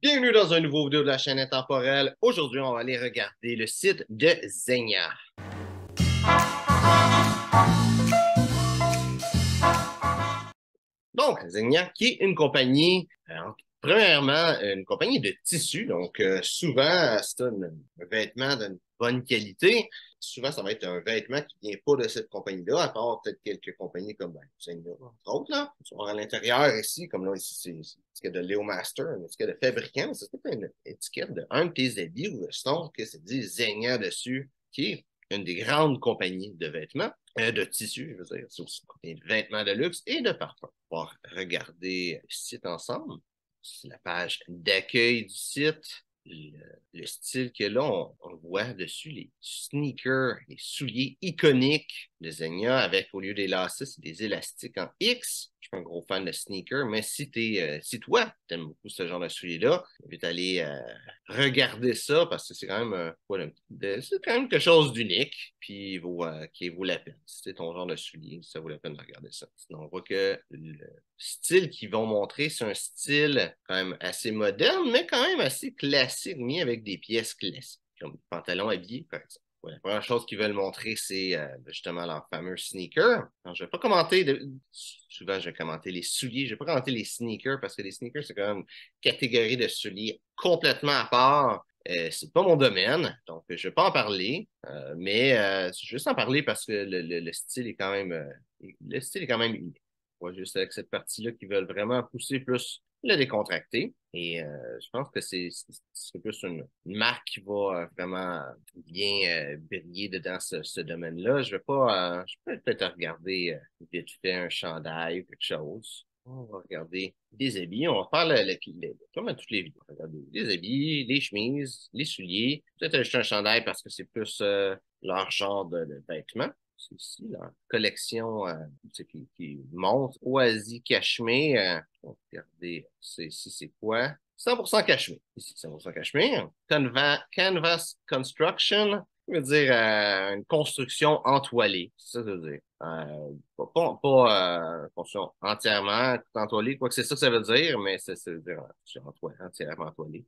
Bienvenue dans un nouveau vidéo de la chaîne Intemporelle. Aujourd'hui, on va aller regarder le site de Zegna. Donc, Zegna, qui est une compagnie, premièrement, une compagnie de tissu. Donc, souvent, c'est un vêtement d'une bonne qualité. Souvent, ça va être un vêtement qui vient pas de cette compagnie-là, à part peut-être quelques compagnies comme Zegna, entre autres, là. Sur à l'intérieur ici, comme là, ici, c'est une étiquette de Leo Master, une étiquette de fabricant. C'est peut-être une étiquette d'un de tes habits ou veston que c'est dit Zegna dessus, qui est une des grandes compagnies de vêtements, de tissu, je veux dire. C'est aussi une compagnie de vêtements de luxe et de parfums. On va regarder le site ensemble. C'est la page d'accueil du site. Le style que là, on voit dessus, les sneakers, les souliers iconiques de Zegna avec, au lieu des lacets, c'est des élastiques en X. Je suis pas un gros fan de sneakers, mais si toi, t'aimes beaucoup ce genre de souliers-là, je vais t'aller regarder ça parce que c'est quand même, c'est quand même quelque chose d'unique, puis qui vaut la peine. Si c'est ton genre de soulier, ça vaut la peine de regarder ça. Sinon, on voit que le style qu'ils vont montrer, c'est un style quand même assez moderne, mais quand même assez classique, mis avec des pièces classiques, comme des pantalons habillés, par exemple. Ouais, la première chose qu'ils veulent montrer, c'est justement leur fameux sneaker. Alors, je vais pas commenter, souvent je vais commenter les souliers, je vais pas commenter les sneakers parce que les sneakers, c'est quand même une catégorie de souliers complètement à part. C'est pas mon domaine, donc je vais pas en parler, mais je vais juste en parler parce que le style est quand même, le style est quand même unique. Ouais, juste avec cette partie-là qui veulent vraiment pousser plus le décontracté. Et je pense que c'est plus une marque qui va vraiment bien briller dedans ce domaine-là. Je peux peut-être regarder vite fait un chandail ou quelque chose. On va regarder des habits. On va faire comme à toutes les vidéos. On va regarder les habits, les chemises, les souliers. Peut-être acheter un chandail parce que c'est plus leur genre de vêtements. C'est ici, la collection qui montre Oasis Cachemire. On va regarder ici, c'est quoi? 100% Cachemire. Ici, 100% Cachemire. Canvas Construction, ça veut dire une construction entoilée. C'est ça que ça veut dire. Pas construction entièrement entoilée, quoi que c'est ça que ça veut dire, mais ça veut dire entièrement entoilée.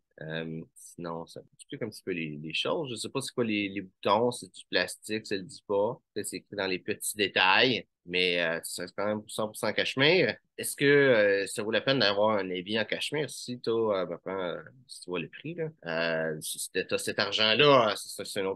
Sinon, ça explique un petit peu les choses. Je sais pas c'est quoi les boutons, c'est du plastique, ça le dit pas. Peut-être c'est écrit dans les petits détails, mais c'est quand même 100% cachemire. Est-ce que ça vaut la peine d'avoir un habit en cachemire si tu si tu vois le prix, là? Si tu as cet argent-là, c'est une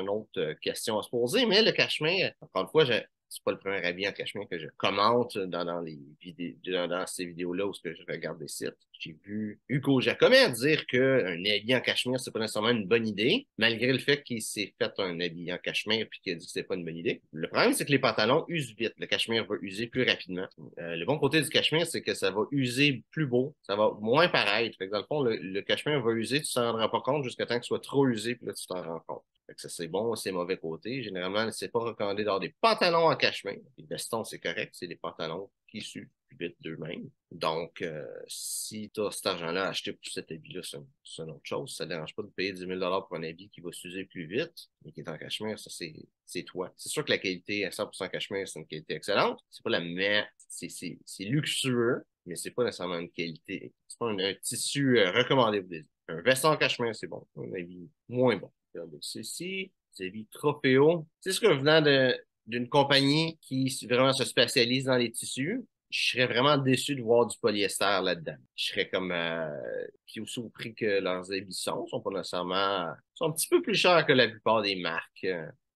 autre question à se poser, mais le cachemire, encore une fois, c'est pas le premier habit en cachemire que je commente dans les vidéos, dans ces vidéos-là où ce que je regarde des sites. J'ai vu Hugo Jacomet dire qu'un habit en cachemire, c'est pas nécessairement une bonne idée, malgré le fait qu'il s'est fait un habit en cachemire puis qu'il a dit que c'est pas une bonne idée. Le problème, c'est que les pantalons usent vite. Le cachemire va user plus rapidement. Le bon côté du cachemire, c'est que ça va user plus beau, ça va moins paraître. Fait que dans le fond, le cachemire va user, tu t'en rendras pas compte jusqu'à temps qu'il soit trop usé, puis là, tu t'en rends compte. Fait que ça, c'est bon, c'est mauvais côté. Généralement, c'est pas recommandé d'avoir des pantalons en cachemire. Les vestons, c'est correct, c'est des pantalons qui suent plus vite d'eux-mêmes. Donc, si tu as cet argent-là à acheter pour cet habit-là, c'est une autre chose. Ça ne dérange pas de payer 10 000 pour un habit qui va s'user plus vite, mais qui est en cachemire, ça, c'est toi. C'est sûr que la qualité à 100% cachemire, c'est une qualité excellente. C'est pas la meilleure, c'est luxueux, mais c'est pas nécessairement une qualité. C'est pas un tissu recommandé pour des un veston en cachemire, c'est bon. Un habit moins bon. Regardez ceci, c'est habits Tropéo. C'est ce que venant d'une compagnie qui vraiment se spécialise dans les tissus, je serais vraiment déçu de voir du polyester là-dedans. Je serais comme puis aussi au prix que leurs habits sont pas nécessairement sont un petit peu plus chers que la plupart des marques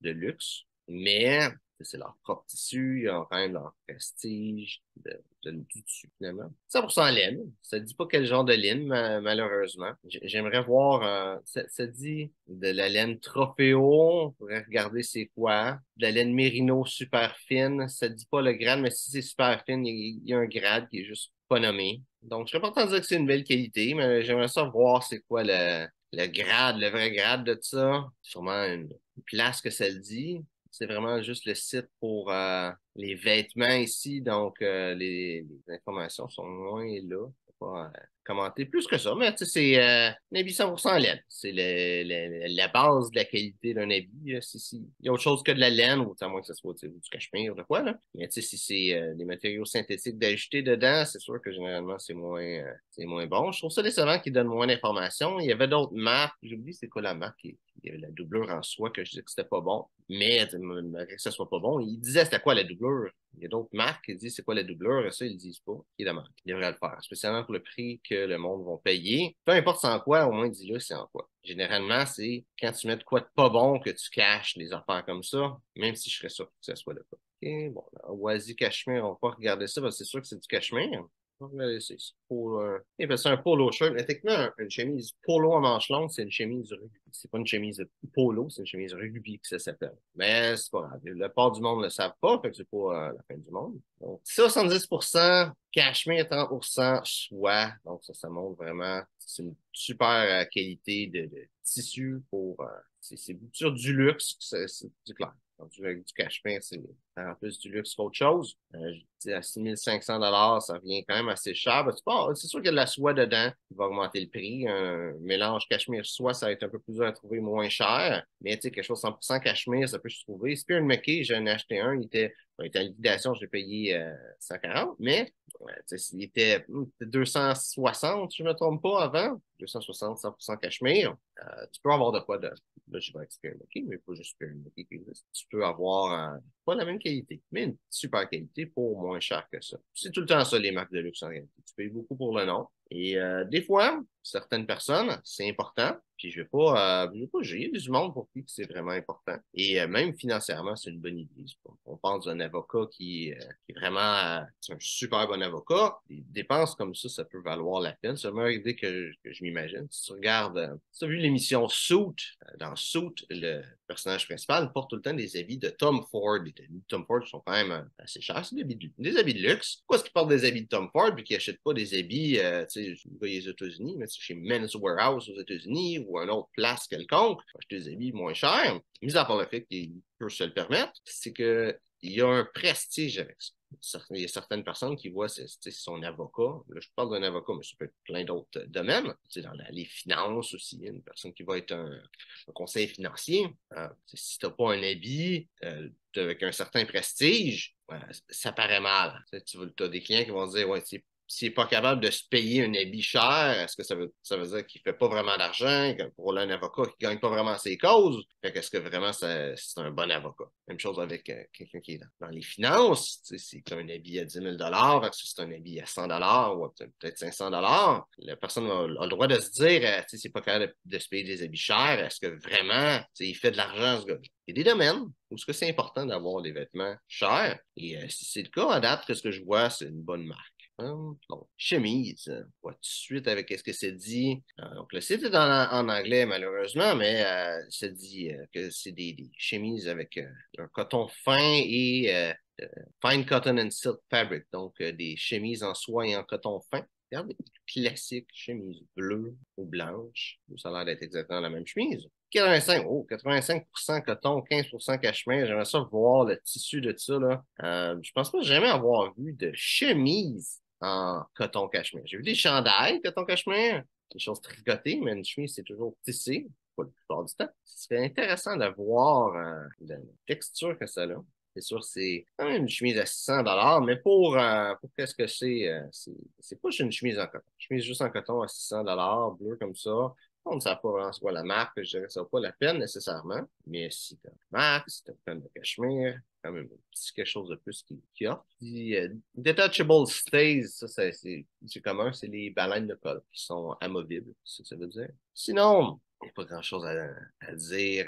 de luxe, mais c'est leur propre tissu, ils ont quand même leur prestige du tissu finalement. 100% laine, ça dit pas quel genre de laine malheureusement. J'aimerais voir, ça dit de la laine Tropéo, on pourrait regarder c'est quoi. De la laine Mérino super fine, ça dit pas le grade, mais si c'est super fine, il y a un grade qui est juste pas nommé. Donc, je serais pas en train de dire que c'est une belle qualité, mais j'aimerais ça voir c'est quoi le grade, le vrai grade de ça. Sûrement une place que ça le dit. C'est vraiment juste le site pour les vêtements ici, donc les informations sont moins là. pas commenter plus que ça, mais tu sais, c'est un habit 100% laine. C'est la base de la qualité d'un habit. Il y a autre chose que de la laine, ou à moins que ce soit du cachemire ou de quoi, là. Mais tu sais, si c'est des matériaux synthétiques d'ajouter dedans, c'est sûr que généralement, c'est moins bon. Je trouve ça décevant qu'ils donnent moins d'informations. Il y avait d'autres marques. J'oublie c'est quoi la marque. Il y avait la doublure en soi que je disais que c'était pas bon. Mais malgré que ce soit pas bon, ils disaient c'était quoi la doublure. Il y a d'autres marques qui disent c'est quoi la doublure, et ça, ils le disent pas. Qui est dommage. Ils devraient le faire, spécialement pour le prix que le monde va payer. Peu importe c'est en quoi, au moins dis-le c'est en quoi. Généralement, c'est quand tu mets de quoi de pas bon que tu caches des affaires comme ça, même si je serais sûr que ce soit le cas. OK, bon, là, Oasis Cachemire, on va pas regarder ça parce que c'est sûr que c'est du cachemire. On va laisser ça. C'est un polo shirt. Mais techniquement, une chemise polo à manches longues, c'est une chemise rugby. C'est pas une chemise polo, c'est une chemise rugby que ça s'appelle. Mais c'est pas grave. La part du monde ne le savent pas, fait que c'est pas la fin du monde. Donc, 70% cachemire, 30% soie. Donc, ça montre vraiment, c'est une super qualité de tissu pour, c'est sur du luxe, c'est du clair. Donc, avec du cachemire, c'est en plus du luxe qu'autre chose. Je dis à 6 500 $ ça revient quand même assez cher. C'est sûr qu'il y a de la soie dedans qui va augmenter le prix. Un mélange cachemire-soie, ça va être un peu plus dur à trouver moins cher. Mais tu sais, quelque chose 100% cachemire, ça peut se trouver. Spear McKay, j'en ai acheté un. Il était en liquidation, j'ai payé 140. Mais il était 260, si je ne me trompe pas, avant. 260, 100% cachemire. Tu peux avoir de quoi de. Là, je vais avec Spear McKay, mais pas juste Spear McKay qui existe. Tu peux avoir pas la même qualité, mais une super qualité pour moins cher que ça. C'est tout le temps ça, les marques de luxe en réalité. Tu payes beaucoup pour le nom. Et des fois, certaines personnes, c'est important. Puis je vais pas juger du monde pour qui c'est vraiment important. Et même financièrement, c'est une bonne idée. On pense d'un avocat qui est vraiment c'est un super bon avocat. Des dépenses comme ça peut valoir la peine. C'est la meilleure idée que je m'imagine. Si tu regardes, si tu as vu l'émission Suit, dans Suit, le personnage principal porte tout le temps des habits de Tom Ford. Les habits de Tom Ford sont quand même assez chers. C'est des habits de luxe. Pourquoi est-ce qu'il porte des habits de Tom Ford et qu'il n'achète pas des habits, tu sais, je vais aux États-Unis, mais chez Men's Warehouse aux États-Unis ou à une autre place quelconque, acheter des habits moins chers, mis à part le fait qu'il peut se le permettre, c'est que il y a un prestige avec ça. Il y a certaines personnes qui voient son avocat. Là, je parle d'un avocat, mais ça peut être plein d'autres domaines. Dans les finances aussi, une personne qui va être un conseiller financier. Si tu n'as pas un habit avec un certain prestige, ça paraît mal. Tu as des clients qui vont se dire, ouais, s'il n'est pas capable de se payer un habit cher, est-ce que ça veut dire qu'il ne fait pas vraiment d'argent, pour un avocat qui ne gagne pas vraiment ses causes? Fait qu'est-ce que vraiment c'est un bon avocat? Même chose avec quelqu'un qui est dans les finances. Si tu as un habit à 10 000 si c'est un habit à 100 ou peut-être 500 la personne a le droit de se dire, s'il n'est pas capable de se payer des habits chers, est-ce que vraiment il fait de l'argent, ce gars? Il y a des domaines où c'est important d'avoir des vêtements chers. Et si c'est le cas, à date, ce que je vois, c'est une bonne marque. Bon, chemise. On va tout de suite avec ce que c'est dit. Donc, le site est en anglais, malheureusement, mais ça dit que c'est des chemises avec un coton fin et fine cotton and silk fabric. Donc, des chemises en soie et en coton fin. Regardez, classique chemise bleue ou blanche. Ça a l'air d'être exactement la même chemise. 85% coton, 15% cachemire. J'aimerais ça voir le tissu de ça, là. Je pense pas jamais avoir vu de chemise en coton cachemire. J'ai vu des chandails coton cachemire, des choses tricotées, mais une chemise, c'est toujours tissé, pas la plupart du temps. Ce serait intéressant de voir la texture que ça a. C'est sûr, c'est quand même une chemise à 600 mais pour qu'est-ce que c'est pas juste une chemise en coton. Une chemise juste en coton à 600 bleu comme ça. On ne sait pas vraiment c'est quoi la marque, je dirais que ça vaut pas la peine nécessairement. Mais si tu as une marque, si tu as une peine de cachemire, quand même un petit quelque chose de plus qui offre. Puis, detachable stays, ça c'est commun, c'est les baleines de colle qui sont amovibles, c'est ce que ça veut dire. Sinon, il n'y a pas grand-chose à dire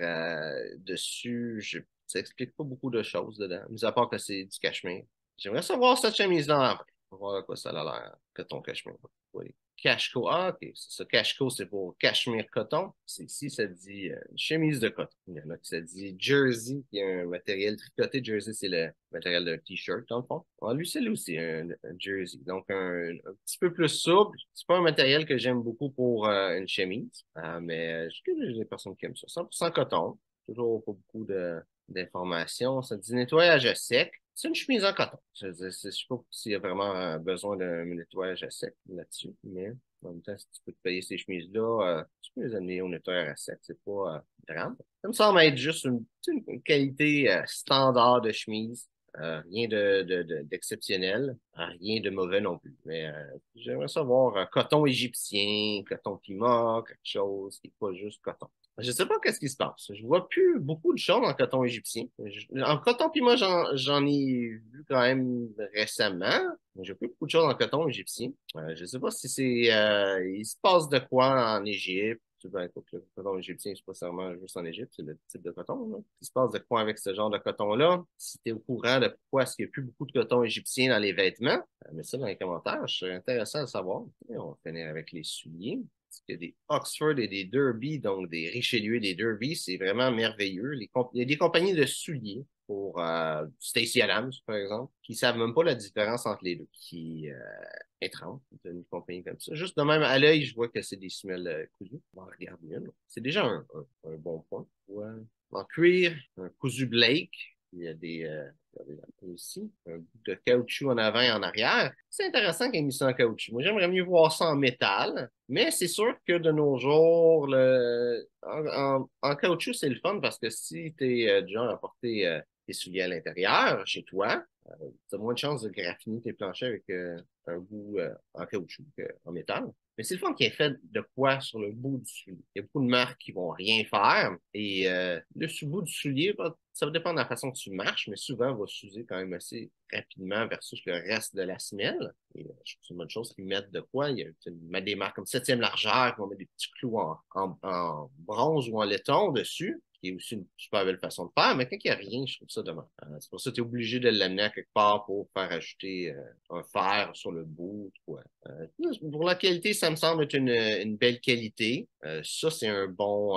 dessus. Ça explique pas beaucoup de choses dedans, mis à part que c'est du cachemire. J'aimerais savoir cette chemise-là en vrai. On va voir à quoi ça a l'air que ton cachemire. Oui. Cashco. Ah, OK. C'est ça. Cashco, c'est pour cachemire coton. Ici, ça dit une chemise de coton. Il y en a qui ça dit jersey, qui est un matériel tricoté. Jersey, c'est le matériel d'un t-shirt, dans le fond. Ah, lui, c'est lui aussi, un jersey. Donc, un petit peu plus souple. C'est pas un matériel que j'aime beaucoup pour une chemise. Mais je sais que j'ai des personnes qui aiment ça. 100% coton. Toujours pas beaucoup d'informations. Ça dit nettoyage à sec. C'est une chemise en coton. Je sais pas s'il y a vraiment besoin d'un nettoyage à sec là-dessus, mais en même temps, si tu peux te payer ces chemises-là, tu peux les amener au nettoyage à sec. C'est pas grave. Ça me semble être juste une qualité standard de chemise. Rien d'exceptionnel, rien de mauvais non plus. Mais j'aimerais savoir coton égyptien, coton pima, quelque chose qui n'est pas juste coton. Je sais pas qu'est-ce qui se passe. Je vois plus beaucoup de choses en coton égyptien. En coton pima, j'en ai vu quand même récemment. Mais j'ai plus beaucoup de choses en coton égyptien. Je sais pas si il se passe de quoi en Égypte. Ben, écoute, le coton égyptien, c'est pas seulement juste en Égypte, c'est le type de coton, là. Il se passe de quoi avec ce genre de coton-là? Si tu es au courant de pourquoi est-ce qu'il n'y a plus beaucoup de coton égyptien dans les vêtements, mets ça dans les commentaires, je serais intéressant à savoir. Et on va finir avec les souliers. Parce que des Oxford et des Derby, donc des Richelieu et des Derby, c'est vraiment merveilleux. Il y a des compagnies de souliers pour Stacey Adams, par exemple, qui savent même pas la différence entre les deux, qui étrange, une compagnie comme ça. Juste de même, à l'œil, je vois que c'est des semelles cousues. On va regarder une. C'est déjà un bon point. Ouais. En cuir, un cousu Blake. Il y a regardez là, ici, un bout de caoutchouc en avant et en arrière. C'est intéressant qu'il ait mis ça en caoutchouc. Moi, j'aimerais mieux voir ça en métal, mais c'est sûr que de nos jours, en caoutchouc, c'est le fun parce que si tu es du genre à porter tes souliers à l'intérieur, chez toi, tu as moins de chances de graffiner tes planchers avec un bout en caoutchouc qu'en métal. Mais c'est le fun qu'il ait fait de quoi sur le bout du soulier. Il y a beaucoup de marques qui vont rien faire. Et le sous-bout du soulier, ça va dépendre de la façon que tu marches, mais souvent, va s'user quand même assez rapidement versus le reste de la semelle. Et je trouve que c'est une bonne chose qu'ils mettent de quoi. Il y a des marques comme septième largeur qui vont mettre des petits clous en bronze ou en laiton dessus, qui est aussi une super belle façon de faire, mais quand il n'y a rien, je trouve ça dommage. C'est pour ça que tu es obligé de l'amener à quelque part pour faire ajouter un fer sur le bout. Quoi. Pour la qualité, ça me semble être une belle qualité. Ça, c'est un bon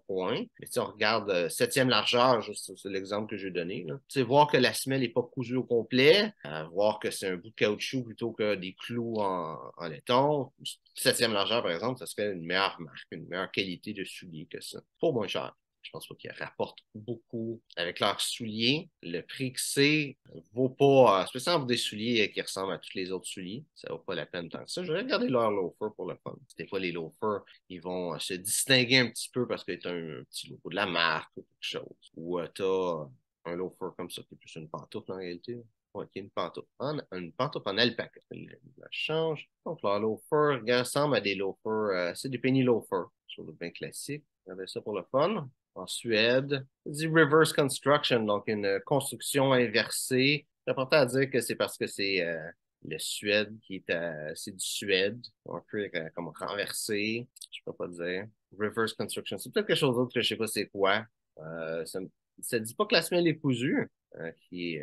point. Mais si on regarde septième largeur, juste c'est l'exemple que j'ai donné, là. Tu sais, voir que la semelle n'est pas cousue au complet, voir que c'est un bout de caoutchouc plutôt que des clous en laiton. Septième largeur, par exemple, ça serait une meilleure marque, une meilleure qualité de soulier que ça. Pas moins cher. Je pense pas qu'ils rapportent beaucoup avec leurs souliers. Le prix que c'est vaut pas, spécialement pour des souliers qui ressemblent à tous les autres souliers, ça vaut pas la peine tant que ça. Je vais regarder leurs loafers pour le fun. Des fois, les loafers, ils vont se distinguer un petit peu parce qu'ils ont un petit logo de la marque ou quelque chose. Ou t'as un loafer comme ça qui est plus une pantoufle en réalité. Ouais, qui est une pantoufle en alpaca. Je la change. Donc, leur loafer ressemble à des loafers, c'est des penny loafers, sur le bien classique. Regardez ça pour le fun. En Suède, c'est dit reverse construction, donc une construction inversée. C'est important à dire que c'est parce que c'est le Suède c'est du Suède, un peu comme renversé, je peux pas dire. Reverse construction, c'est peut-être quelque chose d'autre que je sais pas c'est quoi. Ça dit pas que la semelle est cousue, qui est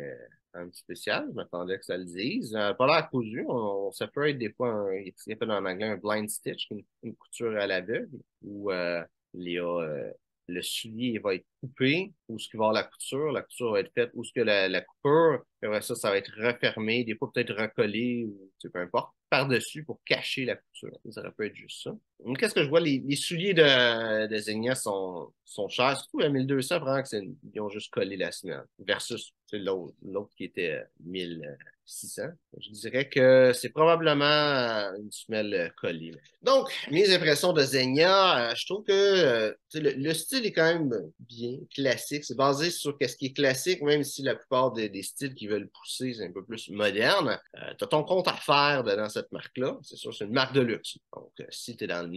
un petit spécial. Je m'attendais que ça le dise. Pas l'air cousu. Ça peut être des fois, il s'appelle en anglais un blind stitch, une couture à l'aveugle, où il y a le soulier va être coupé, où ce qu'il va y avoir la couture va être faite, où ce que la coupure, et après ça, ça va être refermé, des fois peut-être recollé, ou peu importe, par-dessus pour cacher la couture. Ça peut être juste ça. Donc, qu'est-ce que je vois? Les souliers de Zegna sont chers, surtout à 1200, vraiment ils ont juste collé la semelle, versus l'autre qui était 1600. Je dirais que c'est probablement une semelle collée. Donc, mes impressions de Zegna, je trouve que le style est quand même bien classique. C'est basé sur ce qui est classique, même si la plupart des styles qui veulent pousser, c'est un peu plus moderne. Tu as ton compte à faire dans cette marque-là. C'est sûr, c'est une marque de luxe. Donc, si tu es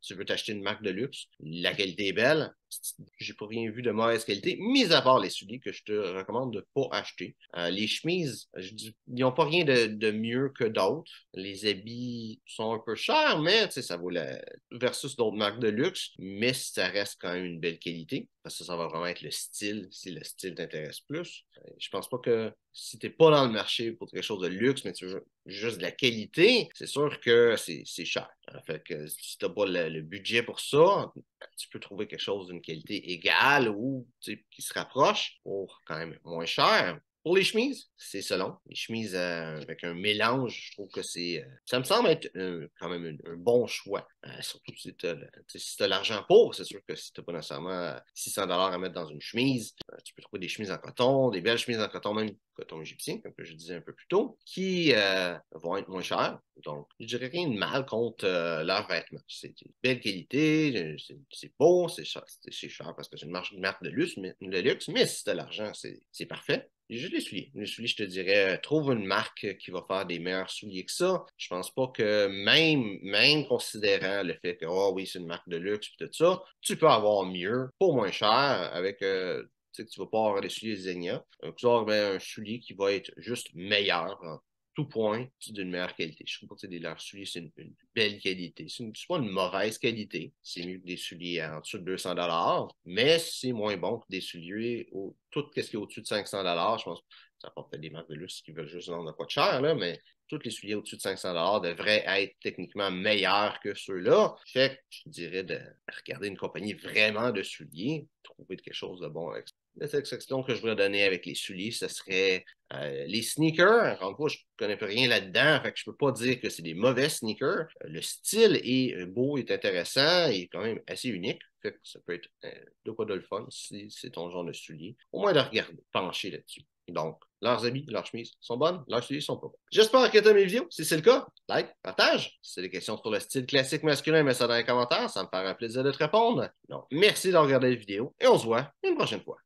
tu veux t'acheter une marque de luxe, la qualité est belle. J'ai pas rien vu de mauvaise qualité, mis à part les souliers que je te recommande de pas acheter. Les chemises, ils n'ont pas rien de mieux que d'autres. Les habits sont un peu chers, mais ça vaut versus d'autres marques de luxe, mais ça reste quand même une belle qualité. Parce que ça va vraiment être le style, si le style t'intéresse plus. Je pense pas que si t'es pas dans le marché pour quelque chose de luxe, mais tu veux juste de la qualité, c'est sûr que c'est cher. Fait que si t'as pas le budget pour ça, tu peux trouver quelque chose d'une qualité égale ou qui se rapproche pour quand même moins cher. Pour les chemises, c'est selon. Les chemises avec un mélange, je trouve que ça me semble être quand même un bon choix. Surtout si tu as l'argent pour, c'est sûr que si tu n'as pas nécessairement 600 $ à mettre dans une chemise, tu peux trouver des chemises en coton, des belles chemises en coton, même coton égyptien, comme je disais un peu plus tôt, qui vont être moins chères. Donc, je dirais rien de mal contre leurs vêtements. C'est de belle qualité, c'est beau, c'est cher parce que c'est une marque de luxe, mais si tu as l'argent, c'est parfait. Et juste les souliers. Les souliers, je te dirais, trouve une marque qui va faire des meilleurs souliers que ça. Je pense pas que même considérant le fait que, oh oui, c'est une marque de luxe et tout ça, tu peux avoir mieux pour moins cher avec, tu sais, que tu vas pas avoir des souliers Zegna. Tu vas avoir un soulier qui va être juste meilleur en tout point d'une meilleure qualité. Je trouve pas que leurs souliers, c'est une belle qualité. C'est pas une mauvaise qualité. C'est mieux que des souliers en dessous de 200 $, mais c'est moins bon que des souliers tout ce qui est au-dessus de 500 $. Je pense que ça porte peut-être des marques de luxe qui veulent juste vendre pas de cher, là, mais tous les souliers au-dessus de 500 $ devraient être techniquement meilleurs que ceux-là. Fait que je dirais de regarder une compagnie vraiment de souliers, trouver quelque chose de bon avec ça. La section que je voudrais donner avec les souliers, ce serait les sneakers. Encore une fois, je ne connais plus rien là-dedans, fait que je ne peux pas dire que c'est des mauvais sneakers. Le style est beau, est intéressant, et quand même assez unique. Fait que ça peut être de quoi de le fun si c'est ton genre de soulier. Au moins de regarder, pencher là-dessus. Donc, leurs habits, leurs chemises sont bonnes, leurs souliers sont pas bons. J'espère que tu as mes vidéos. Si c'est le cas, like, partage. Si c'est des questions sur le style classique masculin, mets ça dans les commentaires. Ça me fera un plaisir de te répondre. Donc, merci d'avoir regardé la vidéo et on se voit une prochaine fois.